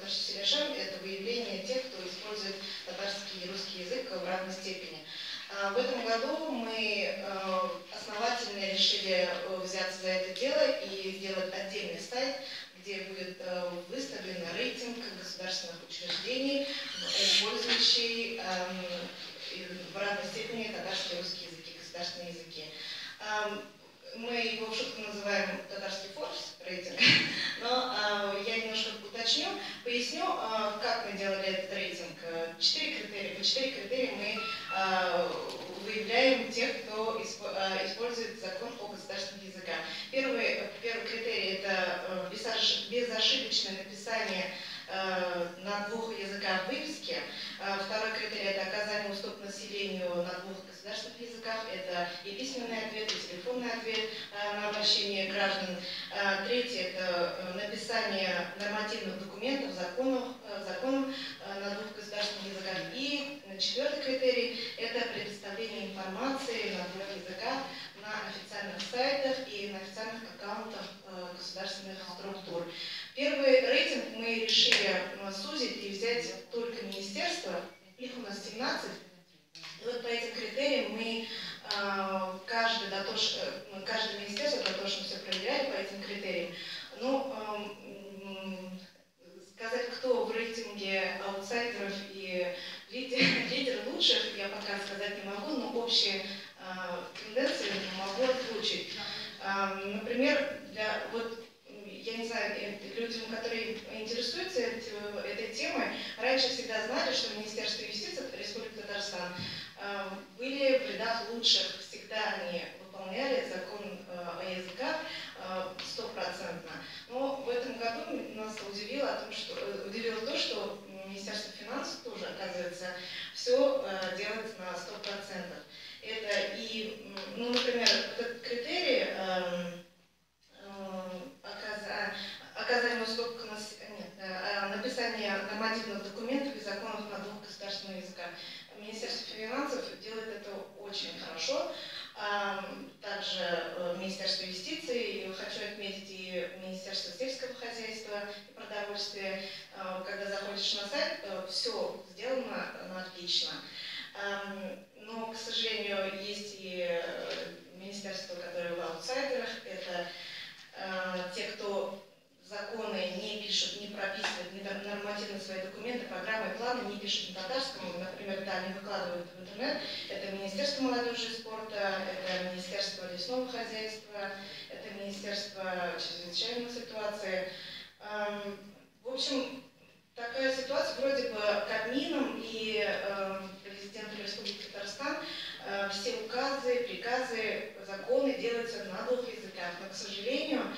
Фарси Решем – это выявление тех, кто использует татарский и русский язык в равной степени. В этом году мы основательно решили взяться за это дело и сделать отдельный сайт, где будет выставлен рейтинг государственных учреждений, использующий в равной степени татарский и русский языки, государственные языки. Мы его в шутку называем татарский Forbes рейтинг, но я немножко уточню, поясню, как мы делали этот рейтинг. По 4 критерия мы выявляем тех, кто использует закон о государственных языках. Первый критерий – это безошибочное написание на 2 языках вывески. Второй критерий – это оказание услуг населению на 2 государственных языках. Это и письменный ответ, и телефонный ответ на обращение граждан. Третий – это написание нормативных документов, законов на 2 государственных языках. И 4-й критерий – это предоставление информации на 2 языках на официальных сайтах и на официальных аккаунтах государственных структур. Первый рейтинг мы решили сузить и взять только министерства, их у нас 17. И вот по этим критериям мы каждое министерство дотошно все проверяли по этим критериям. Но сказать, кто в рейтинге аутсайдеров и лидер лучших, я пока сказать не могу, но общие тенденции могу озвучить. Например, я не знаю, людям, которые интересуются этой темой, раньше всегда знали, что Министерство юстиции Республики Татарстан были в рядах лучших, всегда они выполняли закон о языках 100%. Но в этом году нас удивило то, что Министерство финансов тоже, оказывается, все делает на 100%. Это и, например, этот критерий оказание услуг, написание нормативных документов и законов на 2 государственных языках. Министерство финансов делает это очень хорошо. Также Министерство юстиции, хочу отметить и Министерство сельского хозяйства и продовольствия. Когда заходишь на сайт, все сделано отлично. Но, к сожалению, есть и министерства, которые в аутсайдерах. Это те, кто законы не пишут, не прописывают, не нормативно свои документы, программы, планы не пишут на татарском, например, да, не выкладывают в интернет. Это Министерство молодежи и спорта, это Министерство лесного хозяйства, это Министерство чрезвычайных ситуаций. В общем, такая ситуация, вроде бы Кабмином и президентом Республики Татарстан все указы, приказы, законы делаются на 2 языках, но, к сожалению,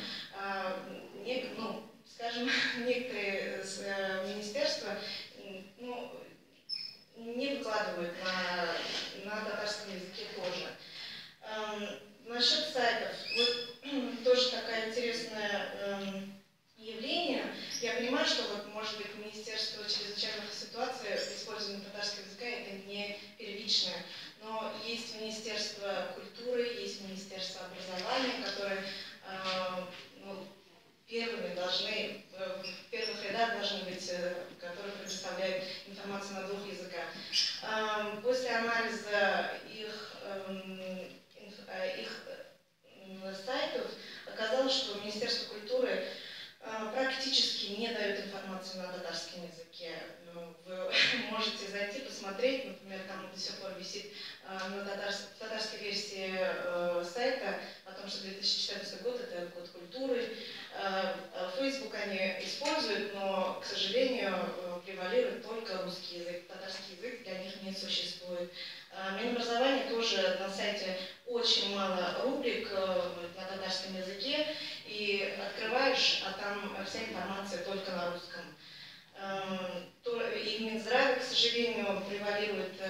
некоторые министерства не выкладывают на татарском языке тоже. Насчет сайтов, вот тоже такое интересное явление. Я понимаю, что может быть Министерство чрезвычайных ситуаций использование татарского языка это не первичное, но есть Министерство культуры, есть Министерство образования, которые первыми должны, в первых рядах должны быть, которые предоставляют информацию на 2 языках. После анализа их сайтов оказалось, что Министерство культуры практически не дает информацию на татарском языке. Вы можете зайти, посмотреть, например, там до сих пор висит на татарской версии сайта о том, что 2014 год – это год культуры. Facebook они используют, но, к сожалению, превалирует только русский язык. Татарский язык для них не существует. Минобразование тоже на сайте очень мало рубрик на татарском языке. И открываешь, а там вся информация только на русском. И в Минздраве, к сожалению, превалирует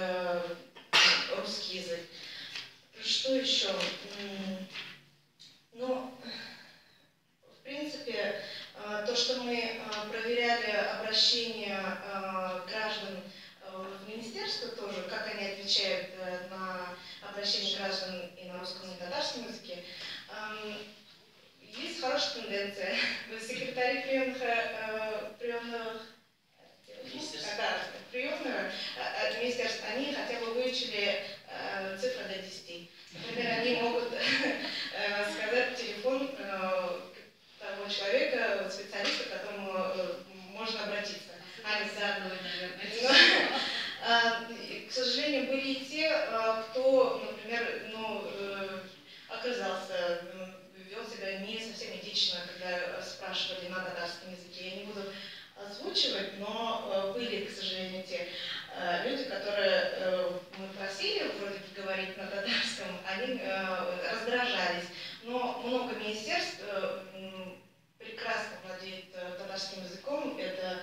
русский язык. Что еще? В принципе, то, что мы проверяли обращения граждан в министерство тоже, как они отвечают на обращения граждан и на русском, и на татарском языке, есть хорошая тенденция. Секретари приемных загадывай, наверное. К сожалению, были и те, кто, например, оказался, вел себя не совсем этично, когда спрашивали на татарском языке. Я не буду озвучивать, но были, к сожалению, те люди, которые мы просили вроде бы говорить на татарском, они раздражались. Но много министерств прекрасно владеет татарским языком. Это,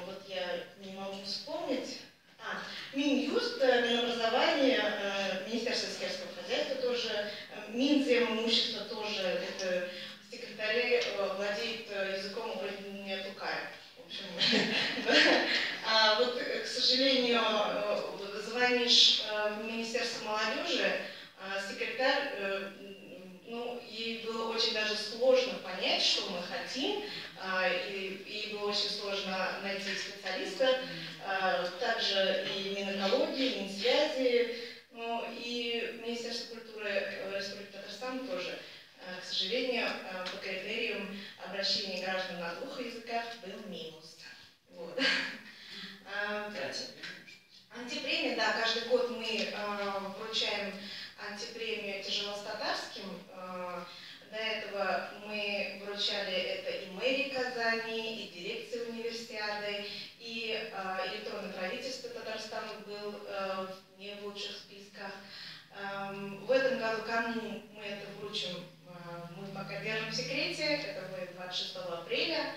вот я не могу вспомнить. Минюст, Минобразование, Министерство сельского хозяйства тоже, Минземимущество тоже, это секретари владеют языком вроде не Тукаев. В общем, вот, к сожалению, звонишь в Министерство молодежи, секретарь, ей было очень даже сложно понять, что мы хотим, и было очень сложно найти специалиста, также и Минэкологии, Минсвязи, и Министерство культуры Республики Татарстан тоже. К сожалению, по критериям обращения граждан на двух языках был минус. Вот. Антипремия, да, каждый год мы вручаем антипремию «Тяжело с татарским». До этого мы вручали это и мэрии Казани, и дирекции универсиады, и электронное правительство Татарстана был не в лучших списках. В этом году кому мы это вручим, мы пока держим в секрете, это будет 26 апреля.